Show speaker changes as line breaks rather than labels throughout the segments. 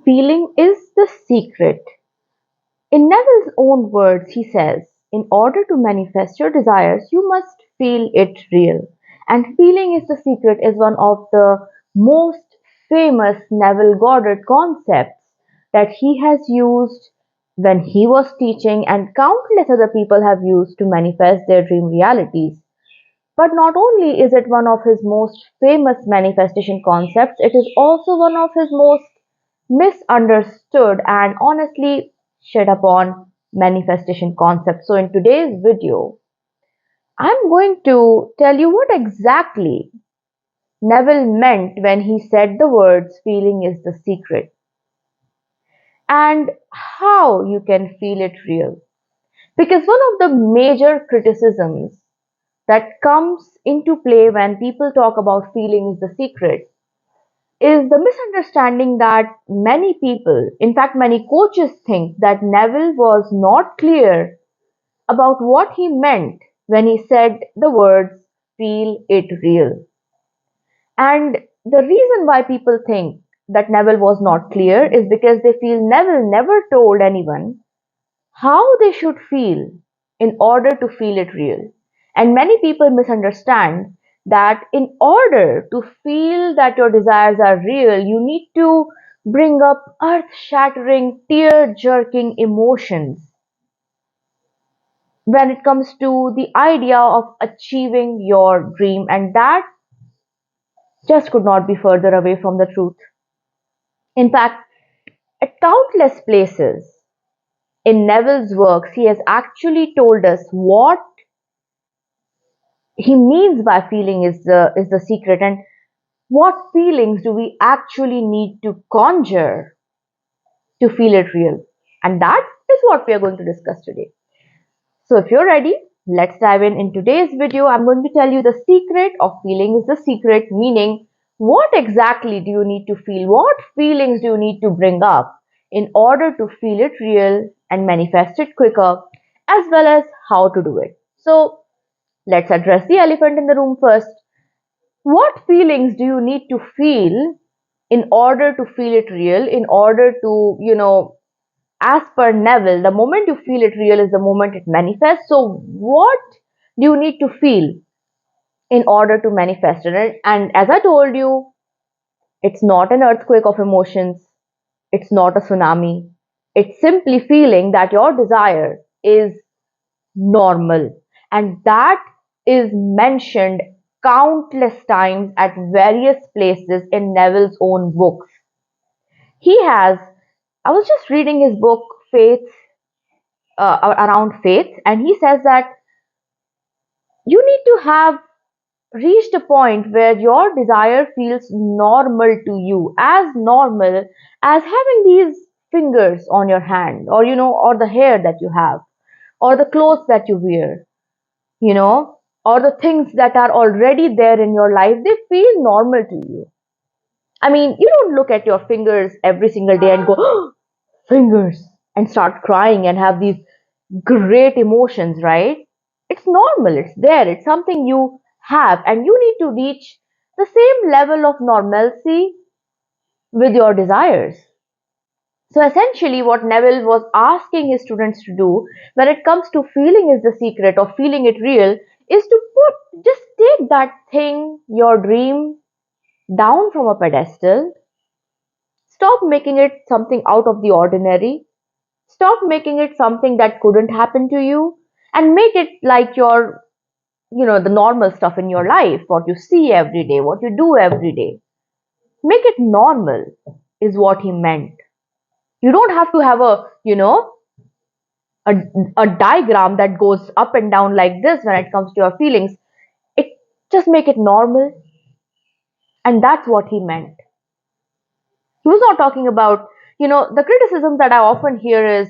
Feeling is the secret. In Neville's own words, he says, in order to manifest your desires, you must feel it real. And feeling is the secret is one of the most famous Neville Goddard concepts that he has used when he was teaching, and countless other people have used to manifest their dream realities. But not only is it one of his most famous manifestation concepts, it is also one of his most misunderstood and honestly shed upon manifestation concepts. So, in today's video, I'm going to tell you what exactly Neville meant when he said the words feeling is the secret and how you can feel it real. Because one of the major criticisms that comes into play when people talk about feeling is the secret is the misunderstanding that many people, in fact, many coaches think that Neville was not clear about what he meant when he said the words feel it real. And the reason why people think that Neville was not clear is because they feel Neville never told anyone how they should feel in order to feel it real. And many people misunderstand that in order to feel that your desires are real, you need to bring up earth shattering, tear jerking emotions when it comes to the idea of achieving your dream. And that just could not be further away from the truth. In fact, at countless places in Neville's works, he has actually told us what he means by feeling is the secret, and what feelings do we actually need to conjure to feel it real. And that is what we are going to discuss today. So if you're ready, let's dive in today's video. I'm going to tell you the secret of feeling is the secret, meaning what exactly do you need to feel, what feelings do you need to bring up in order to feel it real and manifest it quicker, as well as how to do it. So let's address the elephant in the room first. What feelings do you need to feel in order to feel it real? In order to, as per Neville, the moment you feel it real is the moment it manifests. So, what do you need to feel in order to manifest it? And as I told you, it's not an earthquake of emotions, it's not a tsunami. It's simply feeling that your desire is normal. And that is mentioned countless times at various places in Neville's own books. He has, I was just reading his book, Faith, around faith, and he says that you need to have reached a point where your desire feels normal to you, as normal as having these fingers on your hand, or or the hair that you have, or the clothes that you wear, you know, or the things that are already there in your life, they feel normal to you. I mean, you don't look at your fingers every single day and go, "Oh, fingers," and start crying and have these great emotions, right? It's normal, it's there, it's something you have, and you need to reach the same level of normalcy with your desires. So essentially, what Neville was asking his students to do when it comes to feeling is the secret or feeling it real is to just take that thing, your dream, down from a pedestal. Stop making it something out of the ordinary. Stop making it something that couldn't happen to you, and make it like the normal stuff in your life, what you see every day, what you do every day. Make it normal is what he meant. You don't have to have a, a diagram that goes up and down like this when it comes to your feelings. It just make it normal, and that's what he meant. He was not talking about, the criticism that I often hear is,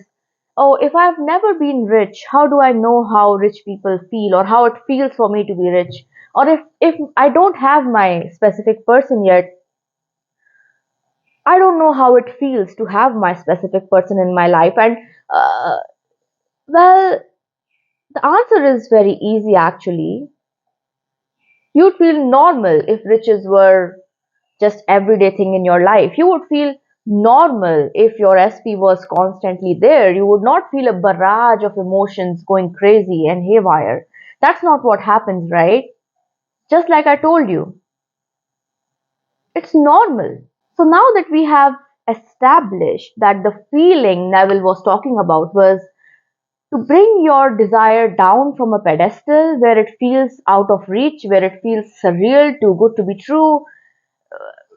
oh, if I've never been rich, how do I know how rich people feel or how it feels for me to be rich? Or if I don't have my specific person yet, I don't know how it feels to have my specific person in my life. And uh, well, the answer is very easy actually. You'd feel normal if riches were just everyday thing in your life. You would feel normal. If your SP was constantly there, you would not feel a barrage of emotions going crazy and haywire. That's not what happens, right? Just like I told you, it's normal. So now that we have established that the feeling Neville was talking about was to bring your desire down from a pedestal where it feels out of reach, where it feels surreal, too good to be true,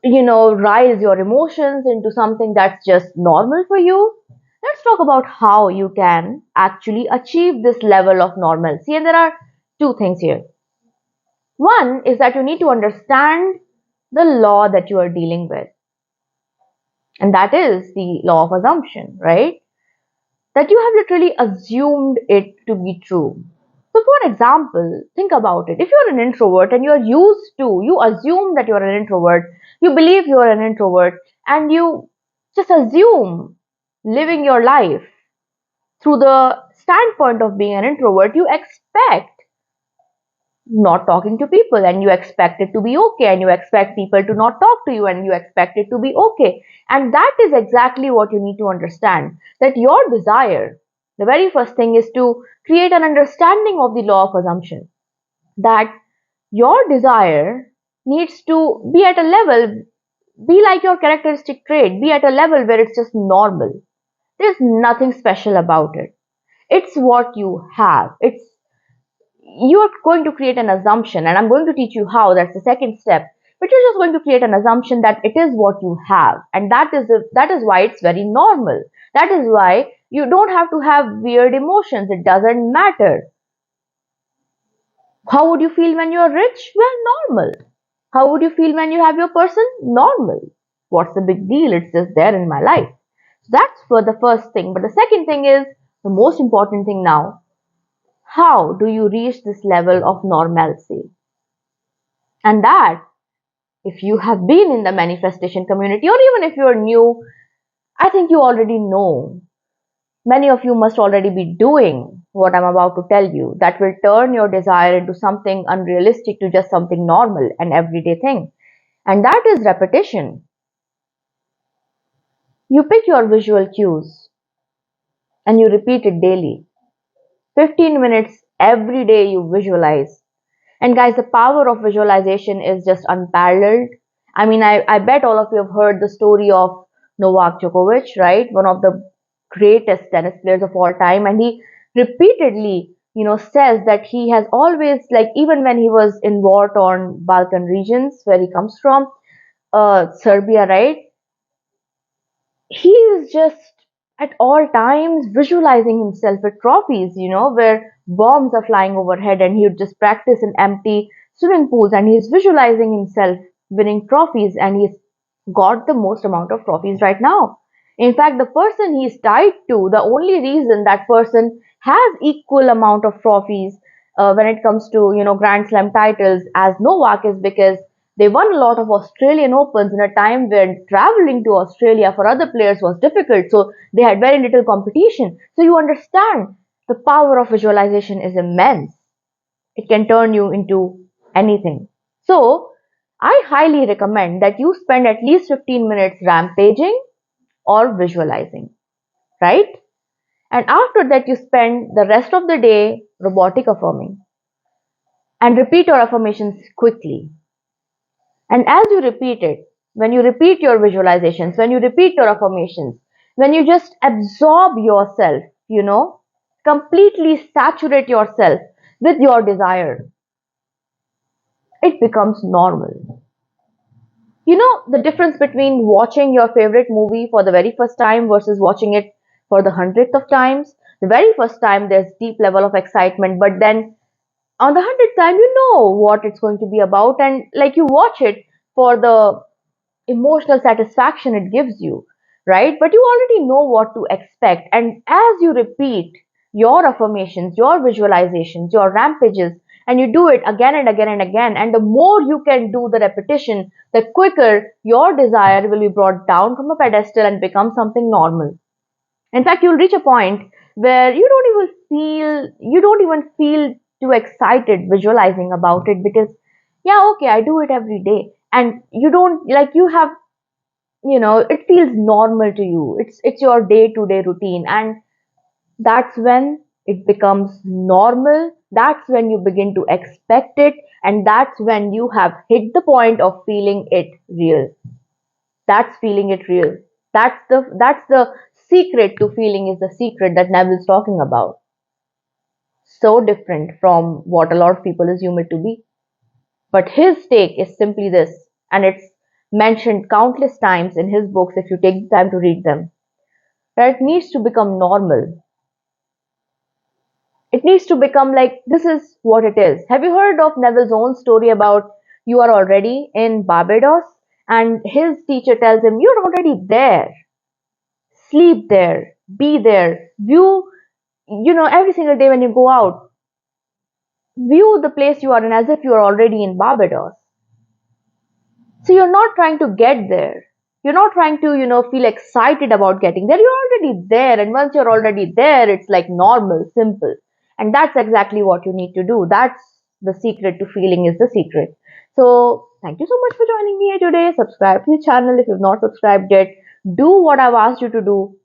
rise your emotions into something that's just normal for you. Let's talk about how you can actually achieve this level of normalcy. And there are two things here. One is that you need to understand the law that you are dealing with, and that is the law of assumption, right? That you have literally assumed it to be true. So, for example, think about it. If you're an introvert and you assume that you're an introvert, you believe you're an introvert, and you just assume living your life through the standpoint of being an introvert, you expect not talking to people and you expect it to be okay, and you expect people to not talk to you and you expect it to be okay. And that is exactly what you need to understand, that your desire, the very first thing is to create an understanding of the law of assumption, that your desire needs to be at a level, be like your characteristic trait, be at a level where it's just normal. There's nothing special about it. It's what you have. It's you're going to create an assumption, and I'm going to teach you how. That's the second step. But you're just going to create an assumption that it is what you have, and that is why it's very normal. That is why you don't have to have weird emotions. It doesn't matter. How would you feel when you're rich? Well, normal. How would you feel when you have your person? Normal. What's the big deal? It's just there in my life. So that's for the first thing. But the second thing is the most important thing now. How do you reach this level of normalcy? And that, if you have been in the manifestation community, or even if you're new, I think you already know. Many of you must already be doing what I'm about to tell you, that will turn your desire into something unrealistic to just something normal and everyday thing. And that is repetition. You pick your visual cues and you repeat it daily. 15 minutes every day you visualize. And guys, the power of visualization is just unparalleled. I mean, I bet all of you have heard the story of Novak Djokovic, right? One of the greatest tennis players of all time. And he repeatedly, says that he has always, like, even when he was in war-torn Balkan regions, where he comes from, Serbia, right? He is just at all times visualizing himself with trophies, where bombs are flying overhead, and he would just practice in empty swimming pools, and he's visualizing himself winning trophies, and he's got the most amount of trophies right now. In fact, the person he's tied to, the only reason that person has equal amount of trophies when it comes to Grand Slam titles as Novak is because they won a lot of Australian Opens in a time when traveling to Australia for other players was difficult, so they had very little competition. So you understand the power of visualization is immense. It can turn you into anything. So I highly recommend that you spend at least 15 minutes rampaging or visualizing, right? And after that, you spend the rest of the day robotic affirming and repeat your affirmations quickly. And as you repeat it, when you repeat your visualizations, when you repeat your affirmations, when you just absorb yourself, completely saturate yourself with your desire, it becomes normal. You know the difference between watching your favorite movie for the very first time versus watching it for the hundredth of times? The very first time there's deep level of excitement, but then on the hundredth time you know what it's going to be about, and like you watch it for the emotional satisfaction it gives you, right? But you already know what to expect. And as you repeat your affirmations, your visualizations, your rampages, and you do it again and again and again, and the more you can do the repetition, the quicker your desire will be brought down from a pedestal and become something normal. In fact, you'll reach a point where you don't even feel too excited visualizing about it because, yeah, okay, I do it every day. And you don't, like, you have it feels normal to you. It's your day-to-day routine, and that's when it becomes normal. That's when you begin to expect it, and that's when you have hit the point of feeling it real. That's feeling it real. That's the secret to feeling is the secret that Neville's talking about. So different from what a lot of people assume it to be. But his take is simply this, and it's mentioned countless times in his books if you take the time to read them, that it needs to become normal. It needs to become like this is what it is. Have you heard of Neville's own story about you are already in Barbados and his teacher tells him you're already there. Sleep there, be there, view, every single day when you go out, view the place you are in as if you are already in Barbados. So you're not trying to get there. You're not trying to, feel excited about getting there. You're already there. And once you're already there, it's like normal, simple. And that's exactly what you need to do. That's the secret to feeling is the secret. So thank you so much for joining me here today. Subscribe to the channel if you've not subscribed yet. Do what I've asked you to do,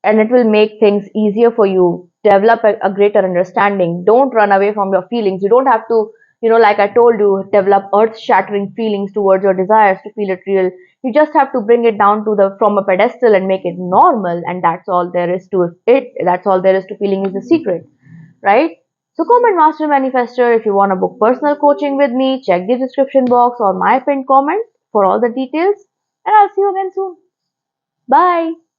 and it will make things easier for you. Develop a greater understanding. Don't run away from your feelings. You don't have to, like I told you, develop earth shattering feelings towards your desires to feel it real. You just have to bring it down to the from a pedestal and make it normal, and that's all there is to it. That's all there is to feeling is the secret, right? So comment Master Manifestor if you want to book personal coaching with me. Check the description box or my pinned comment for all the details, and I'll see you again soon. Bye.